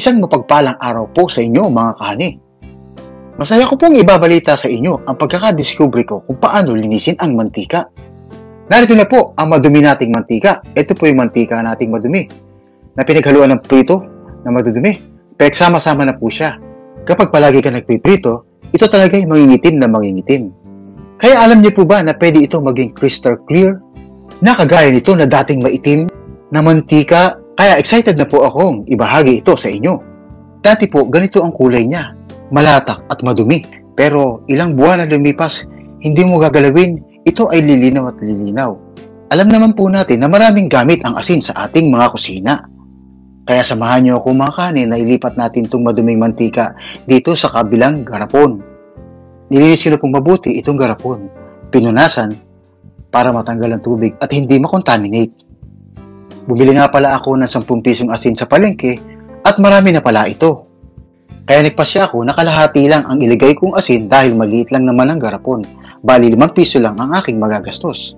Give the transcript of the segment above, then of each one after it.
Isang mapagpalang araw po sa inyo mga kahani. Masaya ko pong ibabalita sa inyo ang pagkakadiscovery ko kung paano linisin ang mantika. Narito na po ang madumi nating mantika. Ito po yung mantika nating madumi na pinaghaluan ng prito na madudumi. Pinagsama-sama na po siya. Kapag palagi ka nagpiprito, ito talaga ay mangingitim na mangingitim. Kaya alam niyo po ba na pwede ito maging crystal clear? Na kagaya nito na dating maitim na mantika. Kaya excited na po akong ibahagi ito sa inyo. Dati po, ganito ang kulay niya. Malatak at madumi. Pero ilang buwan na lumipas, hindi mo gagalawin, ito ay lilinaw at lilinaw. Alam naman po natin na maraming gamit ang asin sa ating mga kusina. Kaya samahan niyo ako mga kanin na ilipat natin itong maduming mantika dito sa kabilang garapon. Nilinis ko na pong mabuti itong garapon. Pinunasan para matanggal ang tubig at hindi makontaminate. Bumili nga pala ako ng 10 pisong asin sa palengke at marami na pala ito. Kaya nagpasya ako na kalahati lang ang iligay kong asin dahil maliit lang naman ang garapon. Bali 5 piso lang ang aking magagastos.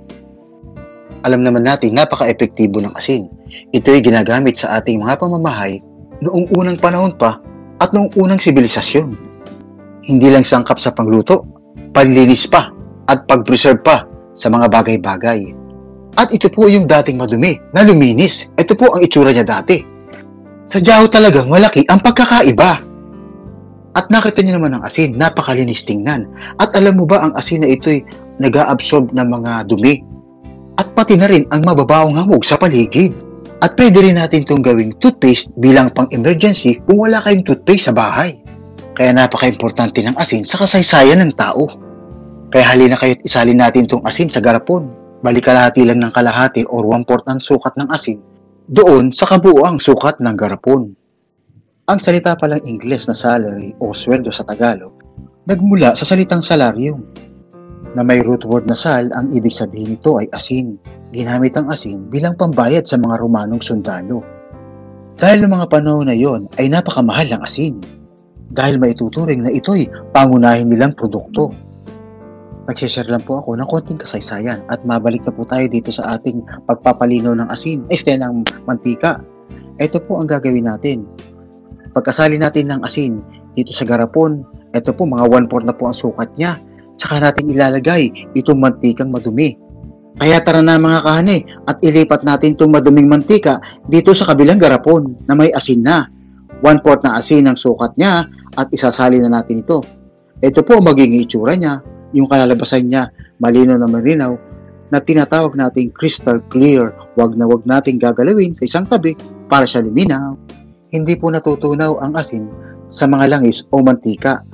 Alam naman natin napaka-epektibo ng asin. Ito ay ginagamit sa ating mga pamamahay noong unang panahon pa at noong unang sibilisasyon. Hindi lang sangkap sa pangluto, panlinis pa at pag-preserve pa sa mga bagay-bagay. At ito po yung dating madumi na luminis. Ito po ang itsura niya dati. Sadya ho talagang malaki ang pagkakaiba. At nakita niyo naman ang asin, napakalinis tingnan. At alam mo ba ang asin na ito'y nag-a-absorb ng mga dumi? At pati na rin ang mababaong hamog sa paligid. At pwede rin natin itong gawing toothpaste bilang pang-emergency kung wala kayong toothpaste sa bahay. Kaya napaka-importante ng asin sa kasaysayan ng tao. Kaya halina kayo't isalin natin itong asin sa garapon. Balik kalahati lang ng kalahati or 1/4 ng sukat ng asin doon sa kabuuang sukat ng garapon. Ang salita palang Ingles na salary o sweldo sa Tagalog nagmula sa salitang salaryum na may root word na sal. Ang ibig sabihin nito ay asin. Ginamit ang asin bilang pambayad sa mga Romanong sundalo. Dahil noong mga panahon na yon ay napakamahal ng asin dahil maituturing na ito'y pangunahin nilang produkto. Nagsishare lang po ako ng konting kasaysayan at mabalik na po tayo dito sa ating pagpapalino ng asin, ng mantika. Ito po ang gagawin natin. Pagkasali natin ng asin dito sa garapon, ito po mga 1/4 na po ang sukat niya. Tsaka natin ilalagay itong mantikang madumi. Kaya tara na mga kahani at ilipat natin itong maduming mantika dito sa kabilang garapon na may asin na. 1/4 na asin ang sukat niya at isasali na natin ito. Ito po magiging itsura niya. Yung kalalabasan niya, malinaw na malinaw, na tinatawag nating crystal clear. Wag na wag nating gagalawin sa isang tabi para siya luminaw. Hindi po natutunaw ang asin sa mga langis o mantika,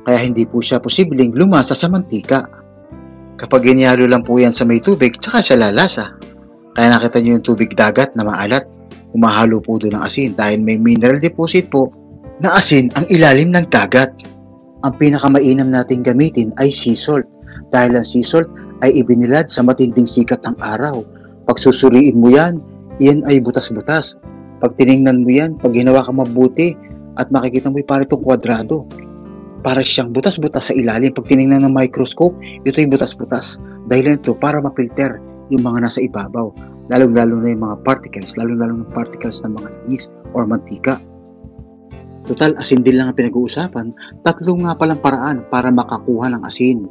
kaya hindi po siya posibleng lumasa sa mantika. Kapag inihalo lang po yan sa may tubig, tsaka siya lalasa. Kaya nakita niyo yung tubig dagat na maalat, umahalo po doon ng asin dahil may mineral deposit po na asin ang ilalim ng dagat. Ang pinakamainam nating gamitin ay sea salt dahil ang sea salt ay ibinilad sa matinding sikat ng araw. Pag susuriin mo yan, yan ay butas-butas. Pag tiningnan mo yan, pag ginawa ka mabuti at makikita mo yung parang itong kwadrado, para siyang butas-butas sa ilalim. Pag tiningnan ng microscope, ito ay butas-butas. Dahil ito para mapilter yung mga nasa ibabaw, lalong-lalo na yung mga particles, lalong-lalo ng particles ng mga langis or mantika. Total, asin din lang ang pinag-uusapan. 3 nga palang paraan para makakuha ng asin.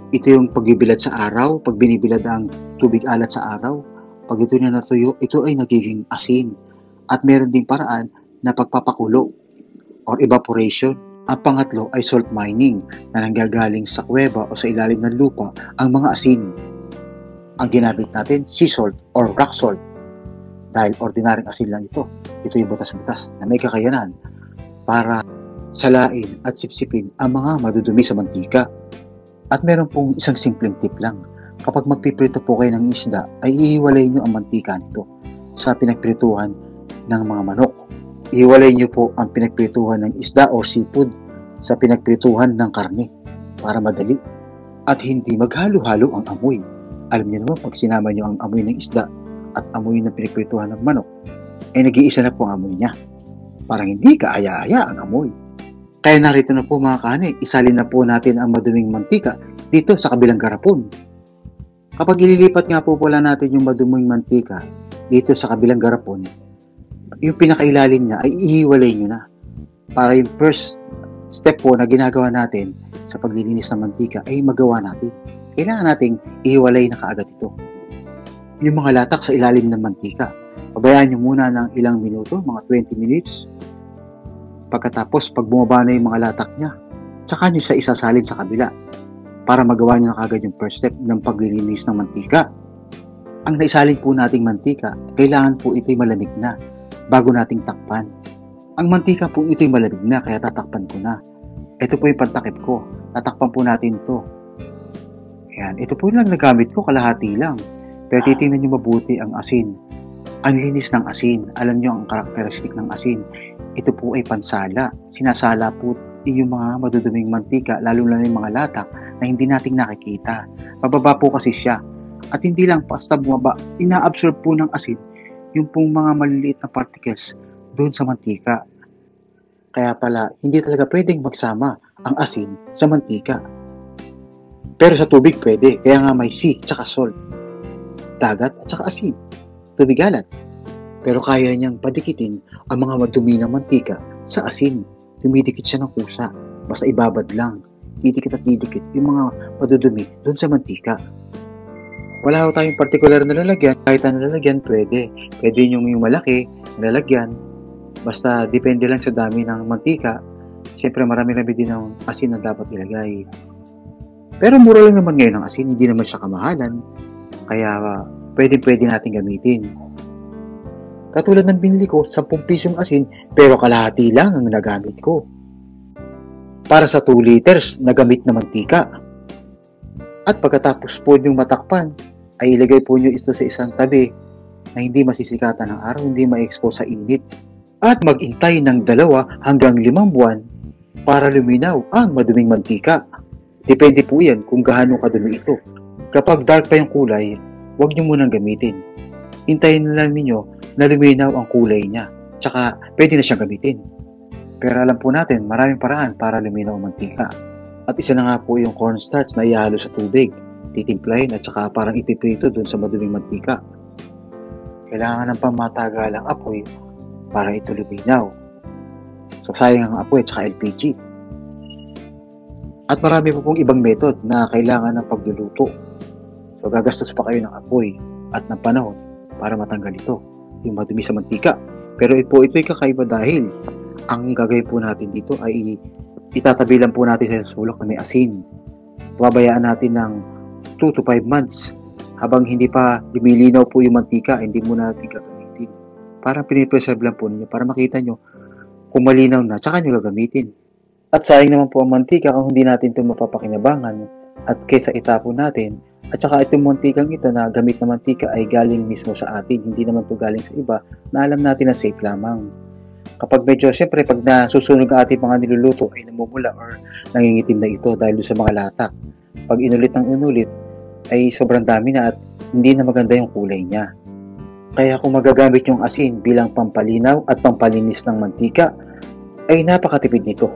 Ito yung pagbibilad sa araw, pag binibilad ang tubig alat sa araw. Pag ito na natuyo, ito ay nagiging asin. At meron ding paraan na pagpapakulo or evaporation. Ang pangatlo ay salt mining na nanggagaling sa kuweba o sa ilalim ng lupa ang mga asin. Ang ginamit natin, sea salt or rock salt. Dahil ordinaryong asin lang ito. Ito yung butas-butas na may kakayanan para salain at sipsipin ang mga madudumi sa mantika. At meron pong isang simpleng tip lang. Kapag magpiprito po kayo ng isda, ay ihiwalay nyo ang mantika nito sa pinagprituhan ng mga manok. Ihiwalay nyo po ang pinagprituhan ng isda o seafood sa pinagprituhan ng karne para madali at hindi maghalo-halo ang amoy. Alam niyo naman, pag sinama nyo ang amoy ng isda at amoy ng pinagprituhan ng manok, ay nag-iisa na po ang amoy niya. Parang hindi kaaya-aya ang amoy. Kaya narito na po mga kahani, isalin na po natin ang maduming mantika dito sa kabilang garapon. Kapag ililipat nga po pala natin yung maduming mantika dito sa kabilang garapon, yung pinakailalim niya ay ihiwalay nyo na. Para yung first step po na ginagawa natin sa paglilinis ng mantika ay magawa natin. Kailangan nating ihiwalay na kaagad ito. Yung mga latak sa ilalim ng mantika, pabayaan nyo muna ng ilang minuto, mga 20 minutes. Pagkatapos, pag bumaba na yung mga latak niya, tsaka nyo siya isasalin sa kabila para magawa nyo na kaagad yung first step ng paglilinis ng mantika. Ang naisalin po nating mantika, kailangan po ito'y malamig na bago nating takpan. Ang mantika po ito'y malamig na, kaya tatakpan ko na. Ito po yung pantakip ko. Tatakpan po natin ito. Ayan, ito po lang nagamit ko, kalahati lang. Pero titingnan nyo mabuti ang asin. Ang linis ng asin. Alam nyo ang karakteristik ng asin. Ito po ay pansala. Sinasala po yung mga maduduming mantika, lalo na yung mga latak na hindi nating nakikita. Mababa po kasi siya. At hindi lang basta bumaba, ina-absorb po ng asin yung pong mga maliliit na particles doon sa mantika. Kaya pala, hindi talaga pwedeng magsama ang asin sa mantika. Pero sa tubig pwede, kaya nga may sea tsaka salt. Dagat at saka asin. Tubig alat. Pero kaya niyang padikitin ang mga madumi ng mantika sa asin. Dumidikit siya ng kusa. Basta ibabad lang. Didikit at didikit yung mga madudumi doon sa mantika. Wala ko tayong particular na lalagyan. Kahit ang lalagyan, pwede. Pwede yung malaki, lalagyan. Basta depende lang sa dami ng mantika. Siyempre marami-rami din ng asin na dapat ilagay. Pero mura lang naman ngayon ang asin. Hindi naman siya kamahalan. Kaya pwede natin gamitin. Katulad ng binili ko, 10 pisong asin, pero kalahati lang ang nagamit ko. Para sa 2 liters na gamit na mantika. At pagkatapos po yung matakpan, ay ilagay po nyo ito sa isang tabi na hindi masisikatan ng araw, hindi ma-expose sa init. At mag-intay ng 2 hanggang 5 buwan para luminaw ang maduming mantika. Depende po yan kung gaano kadumi ito. Kapag dark pa yung kulay, huwag nyo munang gamitin. Hintayin na lang ninyo na luminaw ang kulay niya. Tsaka pwede na siyang gamitin. Pero alam po natin, maraming paraan para luminaw ang mantika. At isa na nga po yung cornstarch na ihalo sa tubig, titimplahin at saka parang ipiprito dun sa maduming mantika. Kailangan ng pamatagalang apoy para ito luminaw. So sayang ang apoy at saka LPG. At marami po pong ibang method na kailangan ng pagluluto. So gagastos pa kayo ng apoy at ng panahon para matanggal ito, yung madumi sa mantika. Pero ito'y kakaiba dahil ang gagawin po natin dito ay itatabi lang po natin sa sulok na may asin. Babayaan natin ng 2 to 5 months habang hindi pa lumilinaw po yung mantika, hindi muna natin gagamitin. Parang pinipreserve lang po ninyo para makita nyo kung malinaw na, tsaka nyo gagamitin. At sayang naman po ang mantika kung hindi natin ito mapapakinabangan at kaysa itapon natin. At saka itong mantikang ito na gamit na mantika ay galing mismo sa atin, hindi naman ito galing sa iba na alam natin na safe lamang. Kapag medyo, siyempre, pag nasusunog ang ating mga niluluto ay namumula or nangingitim na ito dahil sa mga latak. Pag inulit ng inulit, ay sobrang dami na at hindi na maganda yung kulay niya. Kaya kung magagamit yung asin bilang pampalinaw at pampalinis ng mantika, ay napakatipid nito.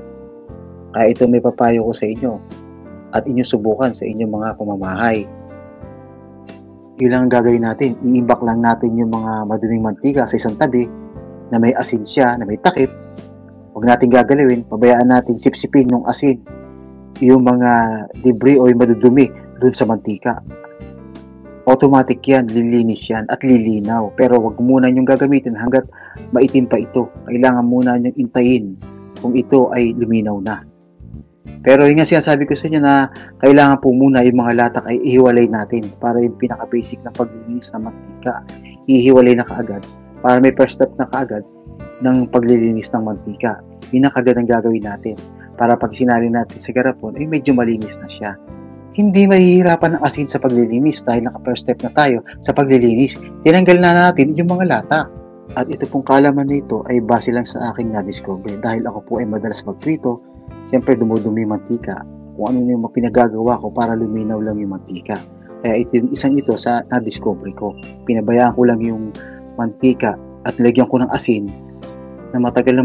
Kaya ito may papayo ko sa inyo at inyong subukan sa inyong mga pamamahay. Yun lang ang gagawin natin. Iimbak lang natin yung mga maduming mantika sa isang tabi na may asin siya, na may takip. Huwag natin gagalawin, pabayaan natin sipsipin ng asin yung mga debris o yung madudumi dun sa mantika. Automatic yan, lilinis yan at lilinaw. Pero huwag muna nyong gagamitin hanggat maitim pa ito. Kailangan muna nyong intayin kung ito ay luminaw na. Pero yung nga sinasabi ko sa inyo na kailangan po muna yung mga latak ay ihiwalay natin para yung pinaka-basic na paglilinis ng mantika. Ihiwalay na kaagad para may first step na kaagad ng paglilinis ng mantika. Yun ang kaagad ang gagawin natin para pag sinali natin sa garapon ay medyo malinis na siya. Hindi mahihirapan ang asin sa paglilinis dahil naka-first step na tayo sa paglilinis. Tinanggal na natin yung mga latak. At ito pong kalaman nito ay base lang sa aking na-discover dahil ako po ay madalas magprito. Siyempre dumudumi yung mantika. Kung ano yung pinagagawa ko para luminaw lang yung mantika. Kaya ito yung isang ito sa na-discover ko. Pinabayaan ko lang yung mantika at lagyan ko ng asin na matagal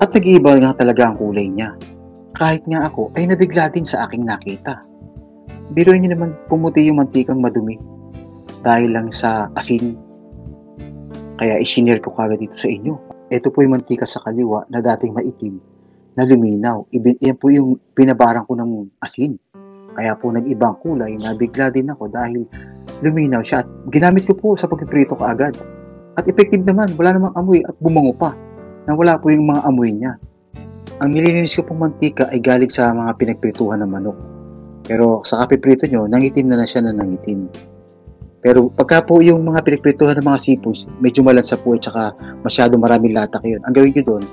at nag-iiba nga talaga ang kulay niya. Kahit nga ako ay nabigla din sa aking nakita. Biruin niyo naman pumuti yung mantikang madumi dahil lang sa asin. Kaya isinare ko kagad dito sa inyo. Ito po yung mantika sa kaliwa na dating maitim na luminaw. Yan po yung pinabarang ko ng asin. Kaya po nag-ibang kulay, nabigla din ako dahil luminaw siya at ginamit ko po sa pagpiprito kaagad. At effective naman, wala namang amoy at bumango pa na wala po yung mga amoy niya. Ang nililinis ko pong mantika ay galing sa mga pinagprituhan ng manok. Pero sa kapiprito nyo, nangitim na siya na nangitim. Pero pagka po yung mga pinagprituhan ng mga seafoods, medyo malansa po at saka masyado maraming latak yun. Ang gawin nyo doon,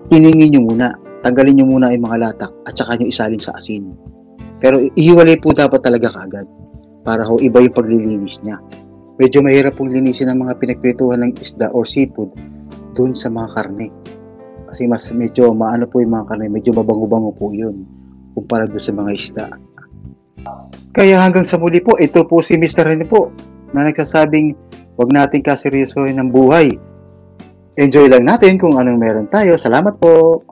tiningin nyo muna. Tanggalin nyo muna yung mga latak at saka nyo isalin sa asin. Pero ihiwalay po dapat talaga kaagad para ho iba yung paglilinis niya. Medyo mahirap pong linisin ng mga pinagprituhan ng isda or seafood doon sa mga karne. Kasi mas medyo maano po yung mga karne, medyo mabango-bango po yun kumpara doon sa mga isda. Kaya hanggang sa muli po, ito po si Mr. Rene po na nagsasabing huwag nating kaseryosohin ng buhay. Enjoy lang natin kung anong meron tayo. Salamat po!